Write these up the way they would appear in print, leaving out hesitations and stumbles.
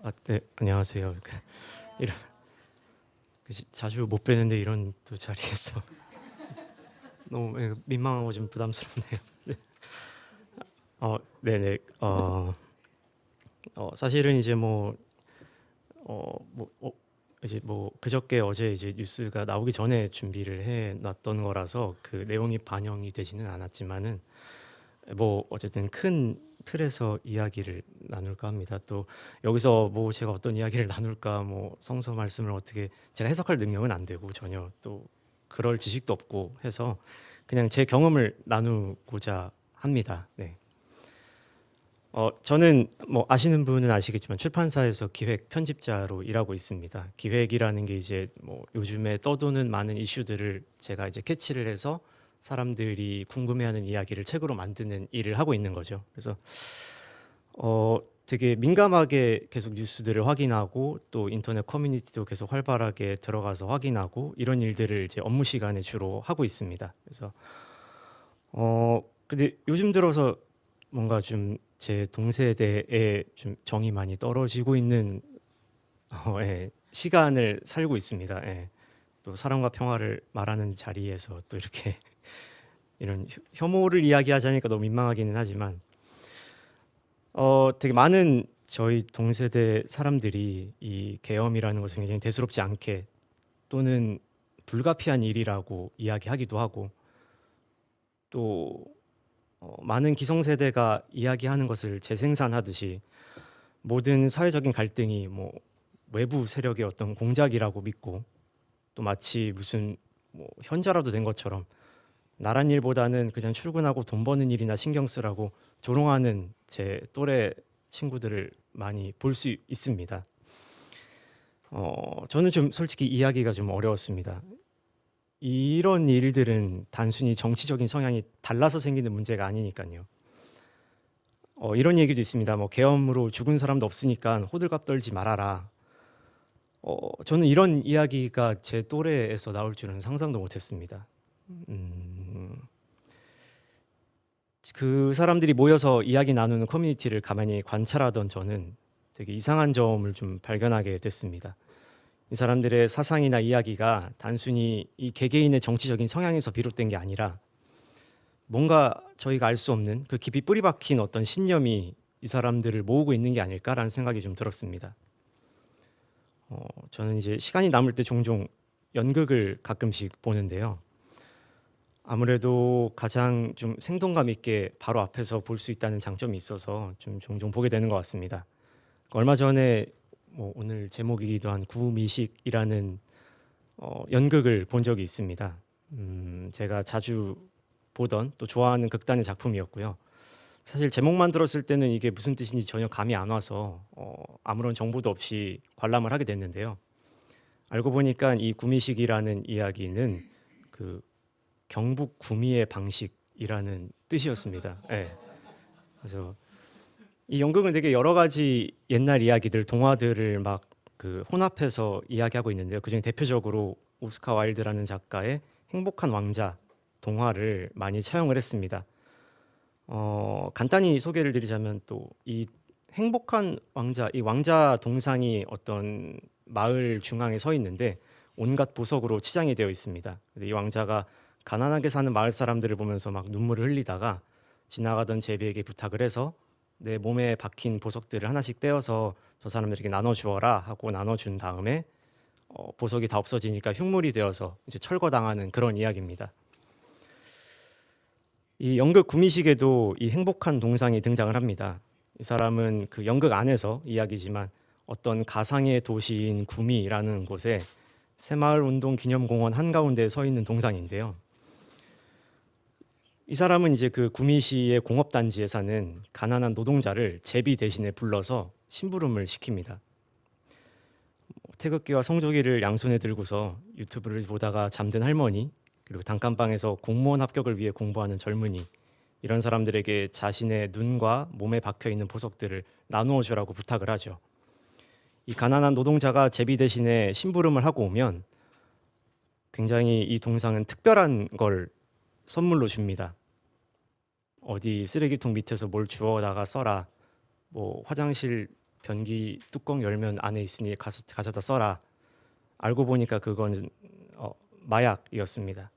네, 안녕하세요. 이런 자주 못 뵈는데 이런 또 자리에서 너무 민망하고 좀 부담스럽네요. 네. 네네. 사실은 이제 뭐, 이제 그저께 어제 이제 뉴스가 나오기 전에 준비를 해 놨던 거라서 그 내용이 반영이 되지는 않았지만은 어쨌든 큰 틀에서 이야기를 나눌까 합니다. 또 여기서 제가 어떤 이야기를 나눌까 성서 말씀을 어떻게 제가 해석할 능력은 안 되고 전혀 또 그럴 지식도 없고 해서 그냥 제 경험을 나누고자 합니다. 네. 저는 아시는 분은 아시겠지만 출판사에서 기획 편집자로 일하고 있습니다. 기획이라는 게 이제 요즘에 떠도는 많은 이슈들을 제가 이제 캐치를 해서 사람들이 궁금해하는 이야기를 책으로 만드는 일을 하고 있는 거죠. 그래서 되게 민감하게 계속 뉴스들을 확인하고 또 인터넷 커뮤니티도 계속 활발하게 들어가서 확인하고 이런 일들을 이제 업무 시간에 주로 하고 있습니다. 그래서 근데 요즘 들어서 뭔가 좀 제 동세대에 좀 정이 많이 떨어지고 있는 시간을 살고 있습니다. 예. 또 사랑과 평화를 말하는 자리에서 또 이렇게 이런 혐오를 이야기하자니까 너무 민망하기는 하지만 되게 많은 저희 동세대 사람들이 이 계엄이라는 것을 굉장히 대수롭지 않게 또는 불가피한 일이라고 이야기하기도 하고 또 많은 기성세대가 이야기하는 것을 재생산하듯이 모든 사회적인 갈등이 외부 세력의 어떤 공작이라고 믿고 또 마치 무슨 현자라도 된 것처럼 나란 일보다는 그냥 출근하고 돈 버는 일이나 신경 쓰라고 조롱하는 제 또래 친구들을 많이 볼 수 있습니다. 저는 좀 솔직히 이해하기가 좀 어려웠습니다. 이런 일들은 단순히 정치적인 성향이 달라서 생기는 문제가 아니니까요. 이런 얘기도 있습니다. 계엄으로 죽은 사람도 없으니까 호들갑 떨지 말아라. 저는 이런 이야기가 제 또래에서 나올 줄은 상상도 못했습니다. 그 사람들이 모여서 이야기 나누는 커뮤니티를 가만히 관찰하던 저는 되게 이상한 점을 좀 발견하게 됐습니다. 이 사람들의 사상이나 이야기가 단순히 이 개개인의 정치적인 성향에서 비롯된 게 아니라 뭔가 저희가 알 수 없는 그 깊이 뿌리 박힌 어떤 신념이 이 사람들을 모으고 있는 게 아닐까라는 생각이 좀 들었습니다. 저는 이제 시간이 남을 때 종종 연극을 가끔씩 보는데요. 아무래도 가장 좀 생동감 있게 바로 앞에서 볼 수 있다는 장점이 있어서 좀 종종 보게 되는 것 같습니다. 얼마 전에 오늘 제목이기도 한 구미식이라는 연극을 본 적이 있습니다. 제가 자주 보던 또 좋아하는 극단의 작품이었고요. 사실 제목만 들었을 때는 이게 무슨 뜻인지 전혀 감이 안 와서 아무런 정보도 없이 관람을 하게 됐는데요. 알고 보니까 이 구미식이라는 이야기는 그 경북 구미의 방식이라는 뜻이었습니다. 네. 그래서 이 연극은 되게 여러 가지 옛날 이야기들, 동화들을 막 그 혼합해서 이야기하고 있는데요. 그중에 대표적으로 오스카 와일드라는 작가의 행복한 왕자 동화를 많이 차용을 했습니다. 간단히 소개를 드리자면 또 이 행복한 왕자, 이 왕자 동상이 어떤 마을 중앙에 서 있는데 온갖 보석으로 치장이 되어 있습니다. 근데 이 왕자가 가난하게 사는 마을 사람들을 보면서 막 눈물을 흘리다가 지나가던 제비에게 부탁을 해서 내 몸에 박힌 보석들을 하나씩 떼어서 저 사람들에게 나눠주어라 하고 나눠준 다음에 보석이 다 없어지니까 흉물이 되어서 이제 철거당하는 그런 이야기입니다. 이 연극 구미식에도 이 행복한 동상이 등장을 합니다. 이 사람은 그 연극 안에서 이야기지만 어떤 가상의 도시인 구미라는 곳에 새마을 운동 기념공원 한가운데에 서 있는 동상인데요. 이 사람은 이제 그 구미시의 공업단지에 사는 가난한 노동자를 제비 대신에 불러서 심부름을 시킵니다. 태극기와 성조기를 양손에 들고서 유튜브를 보다가 잠든 할머니, 그리고 단칸방에서 공무원 합격을 위해 공부하는 젊은이, 이런 사람들에게 자신의 눈과 몸에 박혀 있는 보석들을 나누어 주라고 부탁을 하죠. 이 가난한 노동자가 제비 대신에 심부름을 하고 오면 굉장히 이 동상은 특별한 걸 선물로 줍니다. 어디 쓰레기통 밑에서 뭘 주워다가 써라. 화장실 변기 뚜껑 열면 안에 있으니 가져다 써라. 알고 보니까 그거는 마약이었습니다.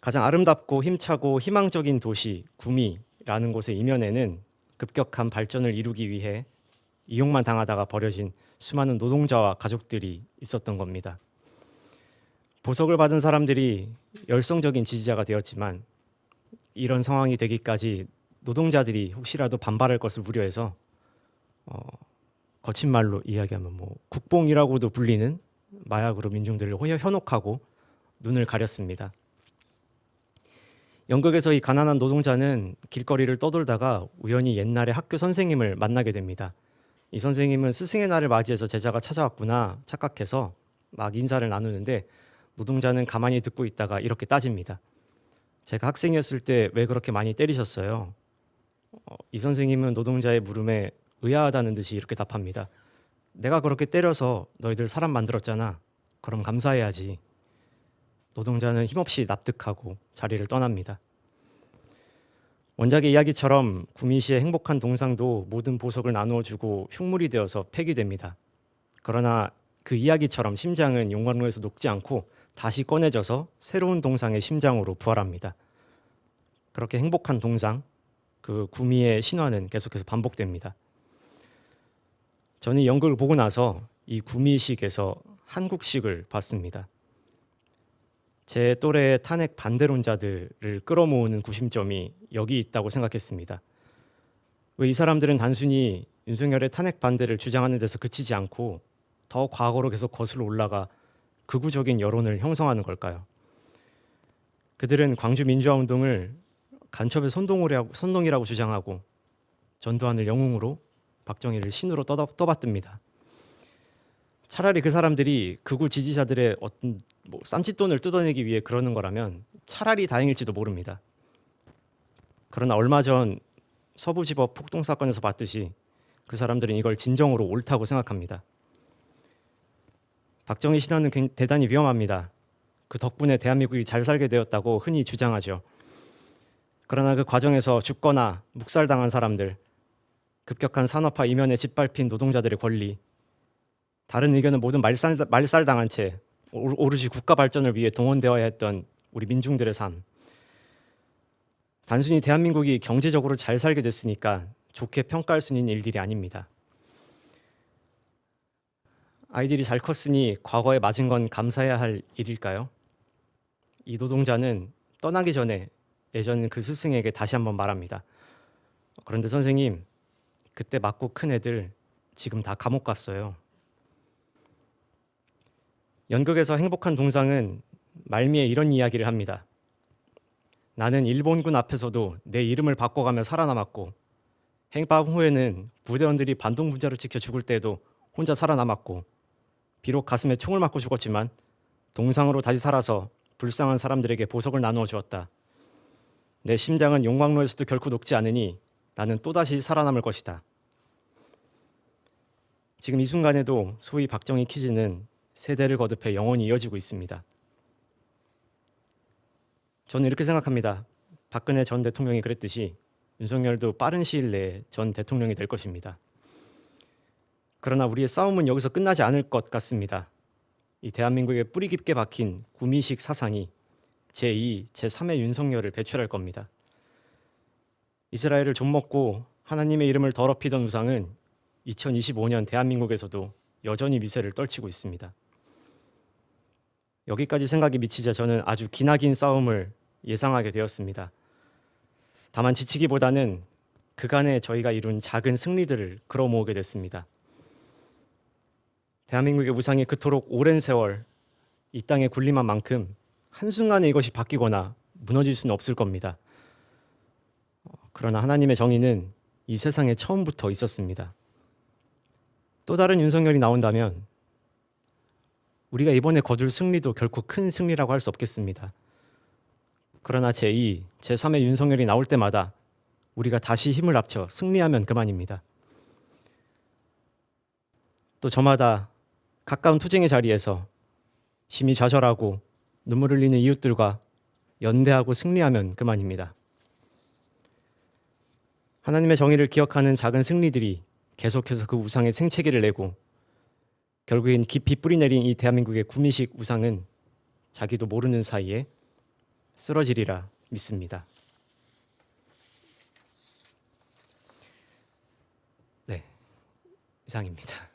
가장 아름답고 힘차고 희망적인 도시 구미라는 곳의 이면에는 급격한 발전을 이루기 위해 이용만 당하다가 버려진 수많은 노동자와 가족들이 있었던 겁니다. 보석을 받은 사람들이 열성적인 지지자가 되었지만 이런 상황이 되기까지 노동자들이 혹시라도 반발할 것을 우려해서 거친 말로 이야기하면 국뽕이라고도 불리는 마약으로 민중들을 현혹하고 눈을 가렸습니다. 연극에서 이 가난한 노동자는 길거리를 떠돌다가 우연히 옛날에 학교 선생님을 만나게 됩니다. 이 선생님은 스승의 날을 맞이해서 제자가 찾아왔구나 착각해서 막 인사를 나누는데 노동자는 가만히 듣고 있다가 이렇게 따집니다. 제가 학생이었을 때 왜 그렇게 많이 때리셨어요? 이 선생님은 노동자의 물음에 의아하다는 듯이 이렇게 답합니다. 내가 그렇게 때려서 너희들 사람 만들었잖아. 그럼 감사해야지. 노동자는 힘없이 납득하고 자리를 떠납니다. 원작의 이야기처럼 구미시의 행복한 동상도 모든 보석을 나누어주고 흉물이 되어서 폐기됩니다. 그러나 그 이야기처럼 심장은 용광로에서 녹지 않고 다시 꺼내져서 새로운 동상의 심장으로 부활합니다. 그렇게 행복한 동상, 그 구미의 신화는 계속해서 반복됩니다. 저는 이 연극을 보고 나서 이 구미식에서 한국식을 봤습니다. 제 또래의 탄핵 반대론자들을 끌어모으는 구심점이 여기 있다고 생각했습니다. 왜 이 사람들은 단순히 윤석열의 탄핵 반대를 주장하는 데서 그치지 않고 더 과거로 계속 거슬러 올라가 극우적인 여론을 형성하는 걸까요? 그들은 광주 민주화운동을 간첩의 선동이라고 주장하고 전두환을 영웅으로 박정희를 신으로 떠받듭니다. 차라리 그 사람들이 극우 지지자들의 어떤 쌈짓돈을 뜯어내기 위해 그러는 거라면 차라리 다행일지도 모릅니다. 그러나 얼마 전 서부지법 폭동 사건에서 봤듯이 그 사람들은 이걸 진정으로 옳다고 생각합니다. 박정희 신화는 대단히 위험합니다. 그 덕분에 대한민국이 잘 살게 되었다고 흔히 주장하죠. 그러나 그 과정에서 죽거나 묵살당한 사람들, 급격한 산업화 이면에 짓밟힌 노동자들의 권리, 다른 의견은 모두 말살당한 채 오롯이 국가 발전을 위해 동원되어야 했던 우리 민중들의 삶. 단순히 대한민국이 경제적으로 잘 살게 됐으니까 좋게 평가할 수 있는 일들이 아닙니다. 아이들이 잘 컸으니 과거에 맞은 건 감사해야 할 일일까요? 이 노동자는 떠나기 전에 예전 그 스승에게 다시 한번 말합니다. 그런데 선생님, 그때 맞고 큰 애들 지금 다 감옥 갔어요. 연극에서 행복한 동상은 말미에 이런 이야기를 합니다. 나는 일본군 앞에서도 내 이름을 바꿔가며 살아남았고 행방 후에는 부대원들이 반동분자를 지켜 죽을 때도 혼자 살아남았고 비록 가슴에 총을 맞고 죽었지만 동상으로 다시 살아서 불쌍한 사람들에게 보석을 나누어 주었다. 내 심장은 용광로에서도 결코 녹지 않으니 나는 또다시 살아남을 것이다. 지금 이 순간에도 소위 박정희 퀴즈는 세대를 거듭해 영원히 이어지고 있습니다. 저는 이렇게 생각합니다. 박근혜 전 대통령이 그랬듯이 윤석열도 빠른 시일 내에 전 대통령이 될 것입니다. 그러나 우리의 싸움은 여기서 끝나지 않을 것 같습니다. 이 대한민국에 뿌리 깊게 박힌 구미식 사상이 제2, 제3의 윤석열을 배출할 겁니다. 이스라엘을 좀먹고 하나님의 이름을 더럽히던 우상은 2025년 대한민국에서도 여전히 미세를 떨치고 있습니다. 여기까지 생각이 미치자 저는 아주 기나긴 싸움을 예상하게 되었습니다. 다만 지치기보다는 그간에 저희가 이룬 작은 승리들을 끌어모으게 됐습니다. 대한민국의 우상이 그토록 오랜 세월 이 땅에 군림한 만큼 한순간에 이것이 바뀌거나 무너질 수는 없을 겁니다. 그러나 하나님의 정의는 이 세상에 처음부터 있었습니다. 또 다른 윤석열이 나온다면 우리가 이번에 거둘 승리도 결코 큰 승리라고 할 수 없겠습니다. 그러나 제2, 제3의 윤석열이 나올 때마다 우리가 다시 힘을 합쳐 승리하면 그만입니다. 또 저마다 가까운 투쟁의 자리에서 심히 좌절하고 눈물 흘리는 이웃들과 연대하고 승리하면 그만입니다. 하나님의 정의를 기억하는 작은 승리들이 계속해서 그 우상의 생채기를 내고 결국엔 깊이 뿌리내린 이 대한민국의 구미식 우상은 자기도 모르는 사이에 쓰러지리라 믿습니다. 네, 이상입니다.